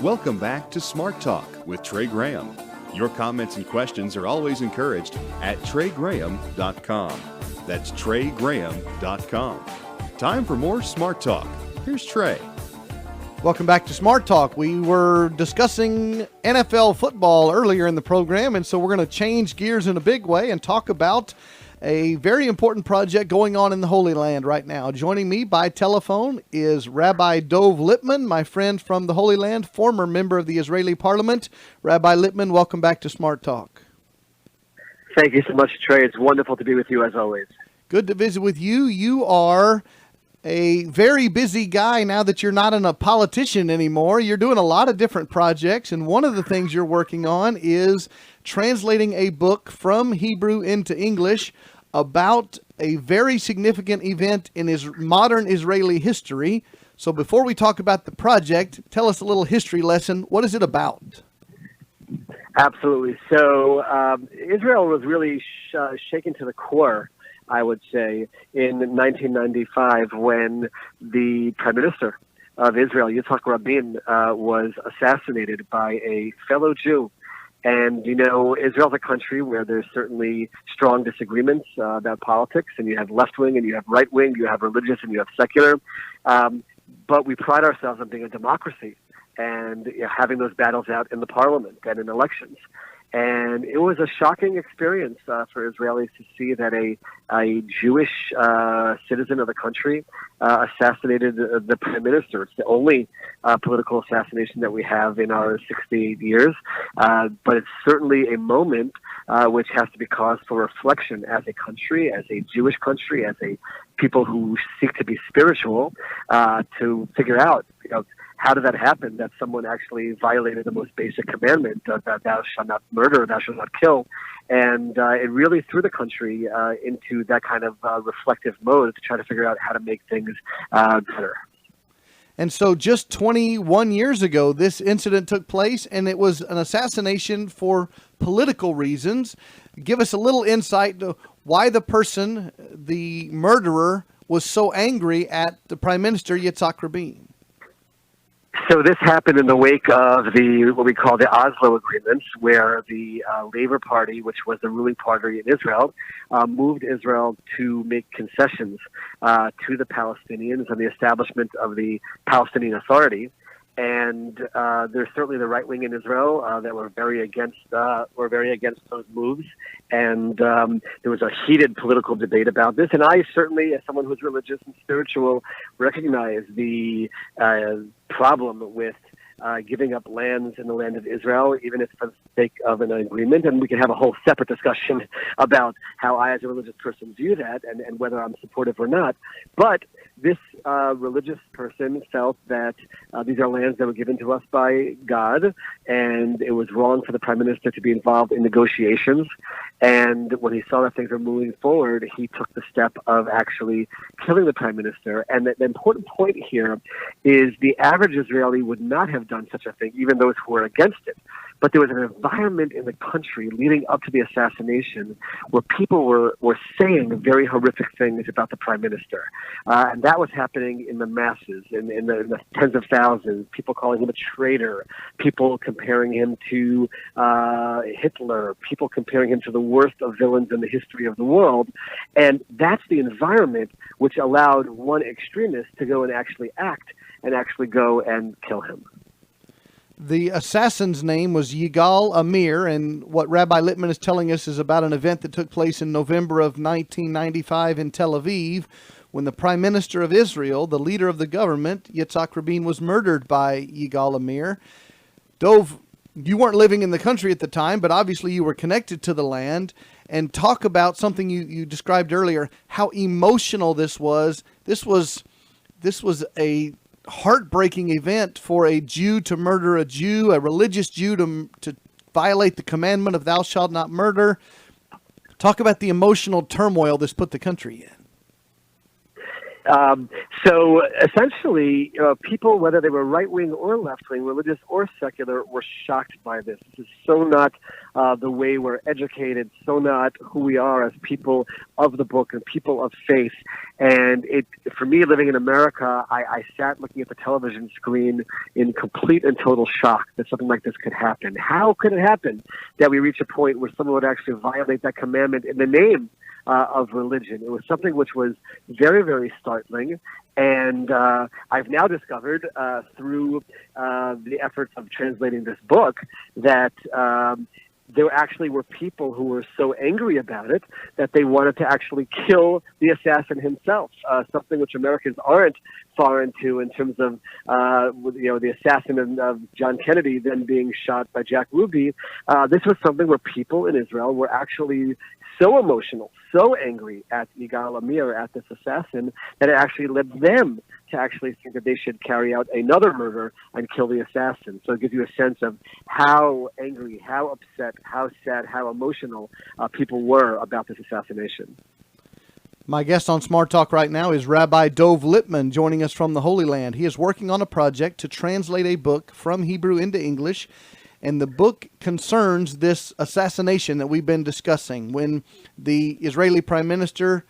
Welcome back to Smart Talk with Trey Graham. Your comments and questions are always encouraged at TreyGraham.com. That's TreyGraham.com. Time for more Smart Talk. Here's Trey. Welcome back to Smart Talk. We were discussing NFL football earlier in the program, and so we're going to change gears in a big way and talk about a very important project going on in the Holy Land right now. Joining me by telephone is Rabbi Dov Lipman, my friend from the Holy Land, former member of the Israeli Parliament. Rabbi Lipman, welcome back to Smart Talk. Thank you so much, Trey. It's wonderful to be with you as always. Good to visit with you. You are a very busy guy now that you're not a politician anymore. You're doing a lot of different projects, and one of the things you're working on is translating a book from Hebrew into English about a very significant event in modern Israeli history. So before we talk about the project, tell us a little history lesson. What is it about? Absolutely. So Israel was really shaken to the core, I would say, in 1995 when the Prime Minister of Israel, Yitzhak Rabin, was assassinated by a fellow Jew. And, you know, Israel's a country where there's certainly strong disagreements about politics, and you have left-wing and you have right-wing, you have religious and you have secular. But we pride ourselves on being a democracy and having those battles out in the parliament and in elections. And it was a shocking experience for Israelis to see that a Jewish citizen of the country assassinated the prime minister. It's the only political assassination that we have in our 68 years. But it's certainly a moment which has to be cause for reflection as a country, as a Jewish country, as a people who seek to be spiritual, to figure out, how did that happen, that someone actually violated the most basic commandment, that thou shalt not murder, thou shalt not kill. And it really threw the country into that kind of reflective mode to try to figure out how to make things better. And so just 21 years ago, this incident took place, and it was an assassination for political reasons. Give us a little insight to why the murderer, was so angry at the Prime Minister, Yitzhak Rabin. So this happened in the wake of what we call the Oslo agreements, where the Labour Party, which was the ruling party in Israel, moved Israel to make concessions to the Palestinians and the establishment of the Palestinian Authority. And there's certainly the right wing in Israel that were very against those moves, and there was a heated political debate about this. And I certainly, as someone who's religious and spiritual, recognize the problem with giving up lands in the land of Israel, even if for the sake of an agreement. And we can have a whole separate discussion about how I, as a religious person, view that and whether I'm supportive or not. But this religious person felt that these are lands that were given to us by God, and it was wrong for the Prime Minister to be involved in negotiations. And when he saw that things were moving forward, he took the step of actually killing the Prime Minister. And the important point here is the average Israeli would not have done such a thing, even those who were against it. But there was an environment in the country leading up to the assassination where people were saying very horrific things about the Prime Minister. And that was happening in the masses, in the tens of thousands, people calling him a traitor, people comparing him to Hitler, people comparing him to the worst of villains in the history of the world. And that's the environment which allowed one extremist to go and actually act and actually go and kill him. The assassin's name was Yigal Amir, and what Rabbi Lipman is telling us is about an event that took place in November of 1995 in Tel Aviv, when the Prime Minister of Israel, the leader of the government, Yitzhak Rabin, was murdered by Yigal Amir. Dov, you weren't living in the country at the time, but obviously you were connected to the land. And talk about something you described earlier, how emotional this was. This was a heartbreaking event for a Jew to murder a Jew, a religious Jew to violate the commandment of thou shalt not murder. Talk about the emotional turmoil this put the country in. So essentially, people, whether they were right-wing or left-wing, religious or secular, were shocked by this. This is so not the way we're educated, so not who we are as people of the book and people of faith. And for me, living in America, I sat looking at the television screen in complete and total shock that something like this could happen. How could it happen that we reach a point where someone would actually violate that commandment in the name of religion? It was something which was very, very startling. And I've now discovered through the efforts of translating this book that there actually were people who were so angry about it that they wanted to actually kill the assassin himself, something which Americans aren't foreign to in terms of, the assassin of John Kennedy then being shot by Jack Ruby. This was something where people in Israel were actually so emotional, so angry at Yigal Amir, at this assassin, that it actually led them to actually think that they should carry out another murder and kill the assassin. So it gives you a sense of how angry, how upset, how sad, how emotional people were about this assassination. My guest on Smart Talk right now is Rabbi Dov Lipman, joining us from the Holy Land. He is working on a project to translate a book from Hebrew into English, and the book concerns this assassination that we've been discussing. When the Israeli Prime Minister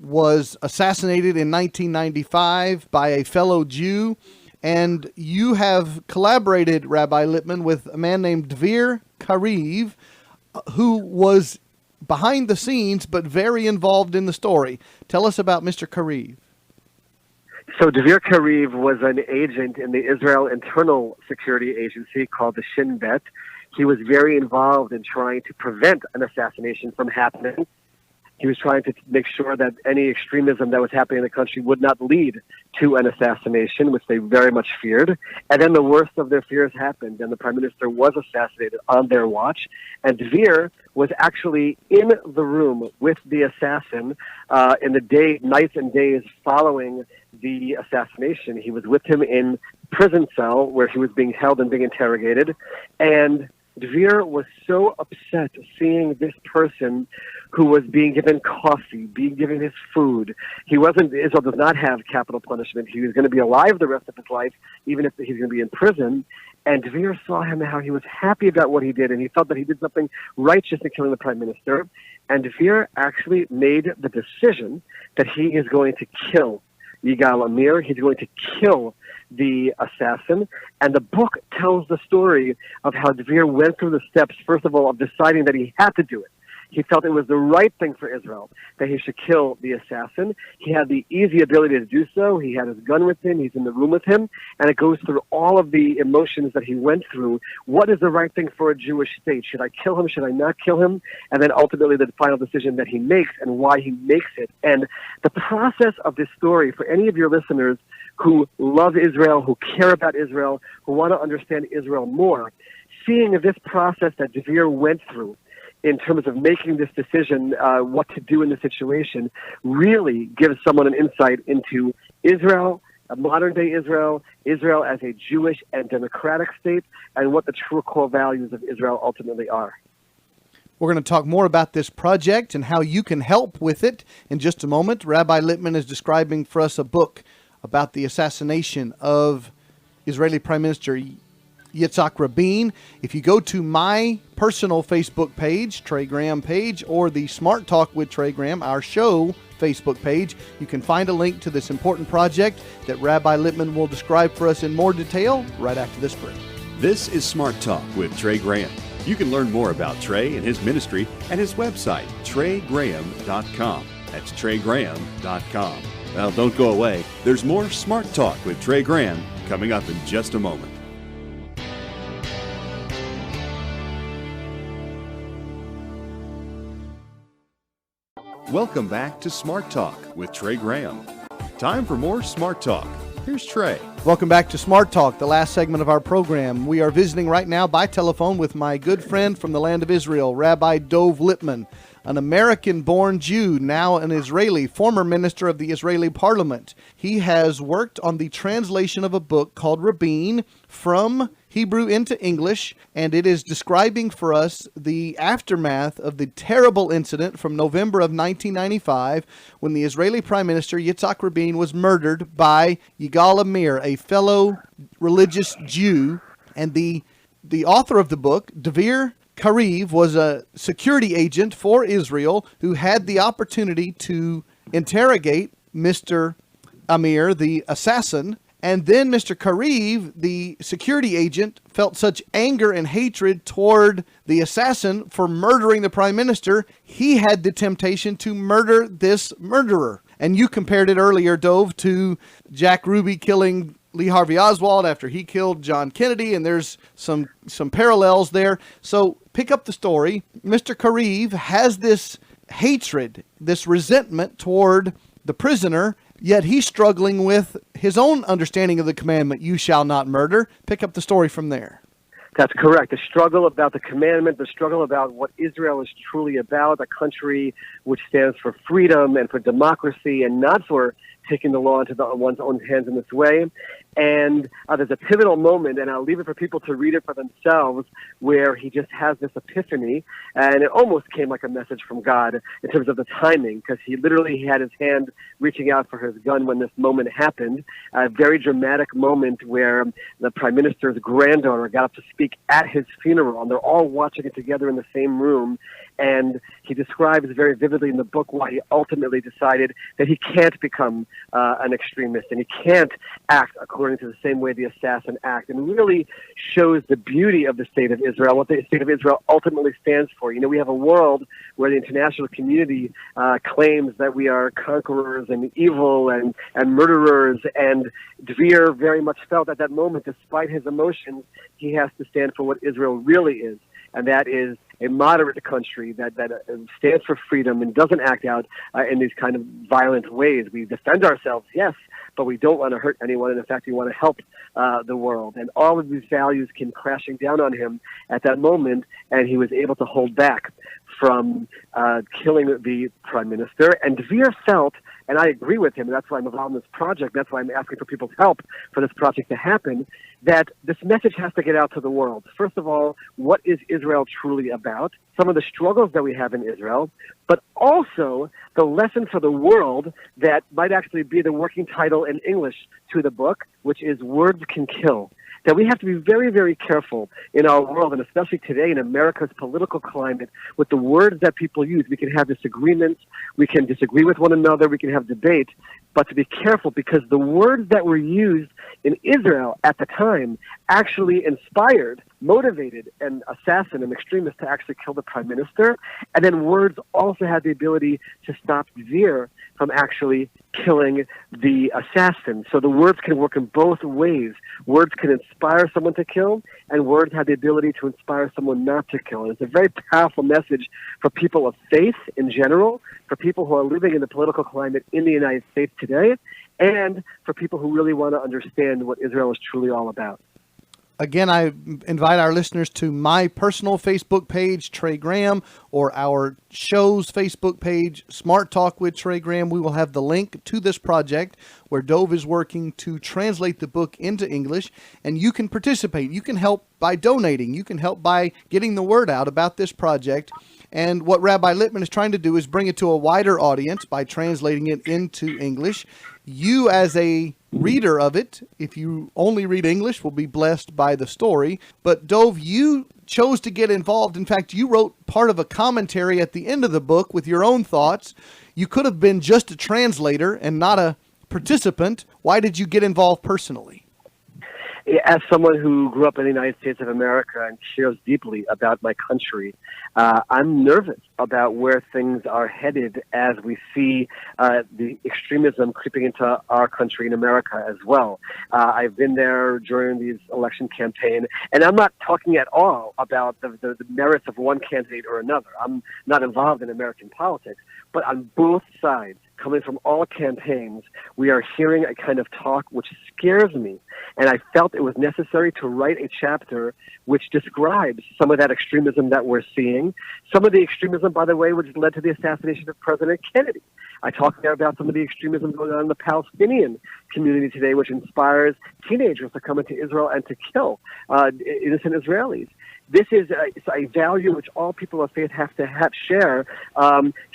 was assassinated in 1995 by a fellow Jew, and you have collaborated, Rabbi Lipman, with a man named Dvir Kariv, who was behind the scenes but very involved in the story. Tell us about Mr. Kariv. So Dvir Kariv was an agent in the Israel Internal Security Agency called the Shin Bet. He was very involved in trying to prevent an assassination from happening. He was trying to make sure that any extremism that was happening in the country would not lead to an assassination, which they very much feared. And then the worst of their fears happened, and the prime minister was assassinated on their watch. And Dvir was actually in the room with the assassin in the nights and days following the assassination. He was with him in prison cell where he was being held and being interrogated. And Dvir was so upset seeing this person who was being given coffee, being given his food. Israel does not have capital punishment. He was going to be alive the rest of his life, even if he's going to be in prison. And Dvir saw him how he was happy about what he did, and he felt that he did something righteous in killing the prime minister. And Dvir actually made the decision that he is going to kill Yigal Amir. He's going to kill the assassin. And the book tells the story of how Dvir went through the steps, first of all, of deciding that he had to do it. He felt it was the right thing for Israel, that he should kill the assassin. He had the easy ability to do so. He had his gun with him. He's in the room with him. And it goes through all of the emotions that he went through. What is the right thing for a Jewish state? Should I kill him? Should I not kill him? And then ultimately the final decision that he makes and why he makes it. And the process of this story, for any of your listeners who love Israel, who care about Israel, who want to understand Israel more, seeing this process that Dvir went through in terms of making this decision, what to do in the situation, really gives someone an insight into Israel, modern-day Israel, Israel as a Jewish and democratic state, and what the true core values of Israel ultimately are. We're going to talk more about this project and how you can help with it in just a moment. Rabbi Lipman is describing for us a book about the assassination of Israeli Prime Minister Yitzhak Rabin. If you go to my personal Facebook page, Trey Graham page, or the Smart Talk with Trey Graham, our show Facebook page, you can find a link to this important project that Rabbi Lipman will describe for us in more detail right after this break. This is Smart Talk with Trey Graham. You can learn more about Trey and his ministry at his website, treygraham.com. That's treygraham.com. Well, don't go away. There's more Smart Talk with Trey Graham coming up in just a moment. Welcome back to Smart Talk with Trey Graham. Time for more Smart Talk. Here's Trey. Welcome back to Smart Talk, the last segment of our program. We are visiting right now by telephone with my good friend from the land of Israel, Rabbi Dov Lipman, an American-born Jew, now an Israeli, former minister of the Israeli parliament. He has worked on the translation of a book called Rabin from Hebrew into English, and it is describing for us the aftermath of the terrible incident from November of 1995 when the Israeli Prime Minister Yitzhak Rabin was murdered by Yigal Amir, a fellow religious Jew. And the author of the book, Dov Lipman, was a security agent for Israel who had the opportunity to interrogate Mr. Amir, the assassin. And then Mr. Kariv, the security agent, felt such anger and hatred toward the assassin for murdering the prime minister, he had the temptation to murder this murderer. And you compared it earlier, Dov, to Jack Ruby killing Lee Harvey Oswald after he killed John Kennedy, and there's some parallels there. So pick up the story. Mr. Kariv has this hatred, this resentment toward the prisoner, yet he's struggling with his own understanding of the commandment, you shall not murder. Pick up the story from there. That's correct. The struggle about the commandment, the struggle about what Israel is truly about, a country which stands for freedom and for democracy and not for taking the law into one's own hands in this way. And there's a pivotal moment, and I'll leave it for people to read it for themselves, where he just has this epiphany, and it almost came like a message from God in terms of the timing, because he literally had his hand reaching out for his gun when this moment happened. A very dramatic moment where the prime minister's granddaughter got up to speak at his funeral, and they're all watching it together in the same room. And he describes very vividly in the book why he ultimately decided that he can't become an extremist and he can't act according to the same way the assassin acted, and really shows the beauty of the state of Israel, what the state of Israel ultimately stands for. You know, we have a world where the international community claims that we are conquerors and evil and murderers, and Dvir very much felt at that moment, despite his emotions, he has to stand for what Israel really is, and that is a moderate country that stands for freedom and doesn't act out in these kind of violent ways. We defend ourselves, yes, but we don't want to hurt anyone, and in fact, we want to help the world. And all of these values came crashing down on him at that moment, and he was able to hold back from killing the prime minister. And Dvir felt, and I agree with him, and that's why I'm involved in this project, that's why I'm asking for people's help for this project to happen, that this message has to get out to the world. First of all, what is Israel truly about? Some of the struggles that we have in Israel, but also the lesson for the world that might actually be the working title in English to the book, which is Words Can Kill. That we have to be very, very careful in our world, and especially today in America's political climate, with the words that people use. We can have disagreements, we can disagree with one another, we can have debate, but to be careful, because the words that were used in Israel at the time actually inspired, motivated an assassin, an extremist, to actually kill the prime minister. And then words also had the ability to stop Dvir from actually killing the assassin. So the words can work in both ways. Words can inspire someone to kill, and words have the ability to inspire someone not to kill. And it's a very powerful message for people of faith in general, for people who are living in the political climate in the United States today, and for people who really want to understand what Israel is truly all about. Again, I invite our listeners to my personal Facebook page, Trey Graham, or our show's Facebook page, Smart Talk with Trey Graham. We will have the link to this project where Dov is working to translate the book into English, and you can participate. You can help by donating. You can help by getting the word out about this project. And what Rabbi Lipman is trying to do is bring it to a wider audience by translating it into English. You, as a reader of it, if you only read English, will be blessed by the story. But Dov, you chose to get involved. In fact, you wrote part of a commentary at the end of the book with your own thoughts. You could have been just a translator and not a participant. Why did you get involved personally? As someone who grew up in the United States of America and cares deeply about my country, I'm nervous about where things are headed as we see the extremism creeping into our country in America as well. I've been there during these election campaign, and I'm not talking at all about the merits of one candidate or another. I'm not involved in American politics, but on both sides, coming from all campaigns, we are hearing a kind of talk which scares me. And I felt it was necessary to write a chapter which describes some of that extremism that we're seeing. Some of the extremism, by the way, which led to the assassination of President Kennedy. I talk there about some of the extremism going on in the Palestinian community today, which inspires teenagers to come into Israel and to kill innocent Israelis. This is a value which all people of faith have to share.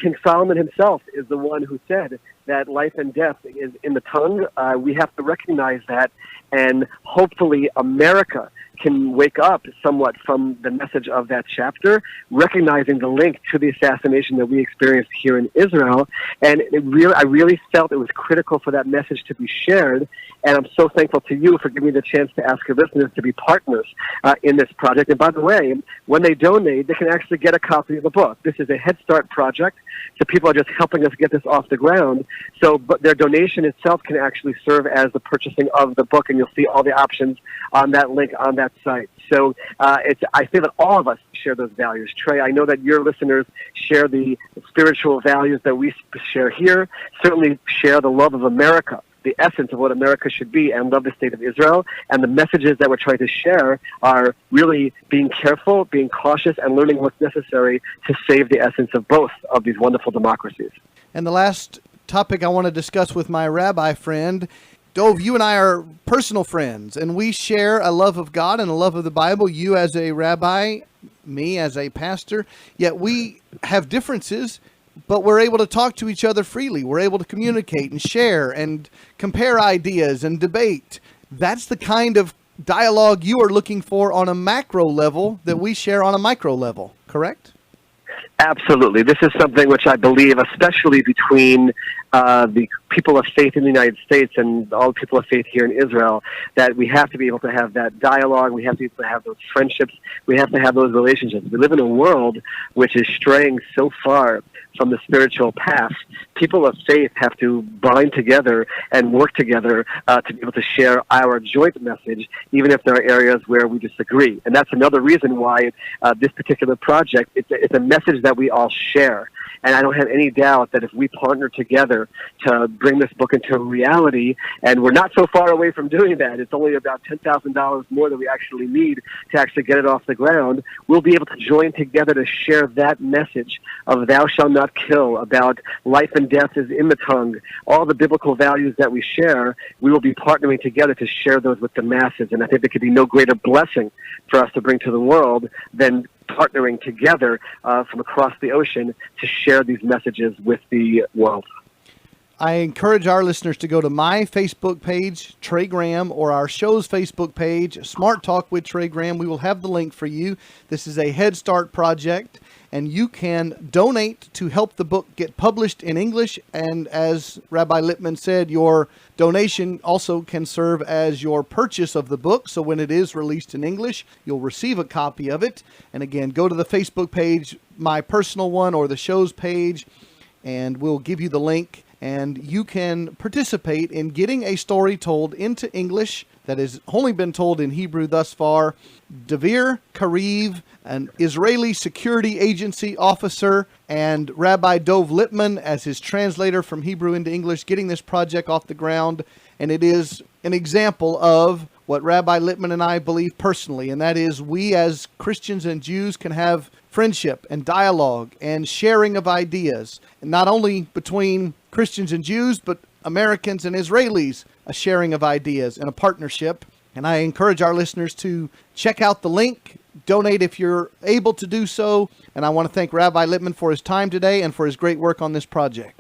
King Solomon himself is the one who said that life and death is in the tongue. We have to recognize that, and hopefully America can wake up somewhat from the message of that chapter, recognizing the link to the assassination that we experienced here in Israel. And I really felt it was critical for that message to be shared. And I'm so thankful to you for giving me the chance to ask your listeners to be partners in this project. And by the way, when they donate, they can actually get a copy of the book. This is a Head Start project, so people are just helping us get this off the ground. So but their donation itself can actually serve as the purchasing of the book, and you'll see all the options on that link on that site. So I feel that all of us share those values. Trey, I know that your listeners share the spiritual values that we share here, certainly share the love of America, the essence of what America should be, and love the state of Israel. And the messages that we're trying to share are really being careful, being cautious, and learning what's necessary to save the essence of both of these wonderful democracies. And the last topic I want to discuss with my rabbi friend, Dov, you and I are personal friends, and we share a love of God and a love of the Bible, you as a rabbi, me as a pastor, yet we have differences, but we're able to talk to each other freely. We're able to communicate and share and compare ideas and debate. That's the kind of dialogue you are looking for on a macro level that we share on a micro level, correct? Absolutely. This is something which I believe, especially between the people of faith in the United States and all the people of faith here in Israel, that we have to be able to have that dialogue. We have to be able to have those friendships. We have to have those relationships. We live in a world which is straying so far from the spiritual path. People of faith have to bind together and work together to be able to share our joint message, even if there are areas where we disagree. And that's another reason why this particular project, it's a message that we all share. And I don't have any doubt that if we partner together to bring this book into reality, and we're not so far away from doing that, it's only about $10,000 more than we actually need to actually get it off the ground, we'll be able to join together to share that message of thou shalt not kill, about life and death is in the tongue, all the biblical values that we share. We will be partnering together to share those with the masses. And I think there could be no greater blessing for us to bring to the world than partnering together from across the ocean to share these messages with the world. I encourage our listeners to go to my Facebook page, Trey Graham, or our show's Facebook page, Smart Talk with Trey Graham. We will have the link for you. This is a Head Start project, and you can donate to help the book get published in English. And as Rabbi Lipman said, your donation also can serve as your purchase of the book. So when it is released in English, you'll receive a copy of it. And again, go to the Facebook page, my personal one, or the show's page, and we'll give you the link. And you can participate in getting a story told into English that has only been told in Hebrew thus far. Davir Kariv, an Israeli security agency officer, and Rabbi Dov Lipman as his translator from Hebrew into English, getting this project off the ground. And it is an example of what Rabbi Lipman and I believe personally, and that is we as Christians and Jews can have friendship and dialogue and sharing of ideas, and not only between Christians and Jews, but Americans and Israelis, a sharing of ideas and a partnership. And I encourage our listeners to check out the link, donate if you're able to do so. And I want to thank Rabbi Lipman for his time today and for his great work on this project.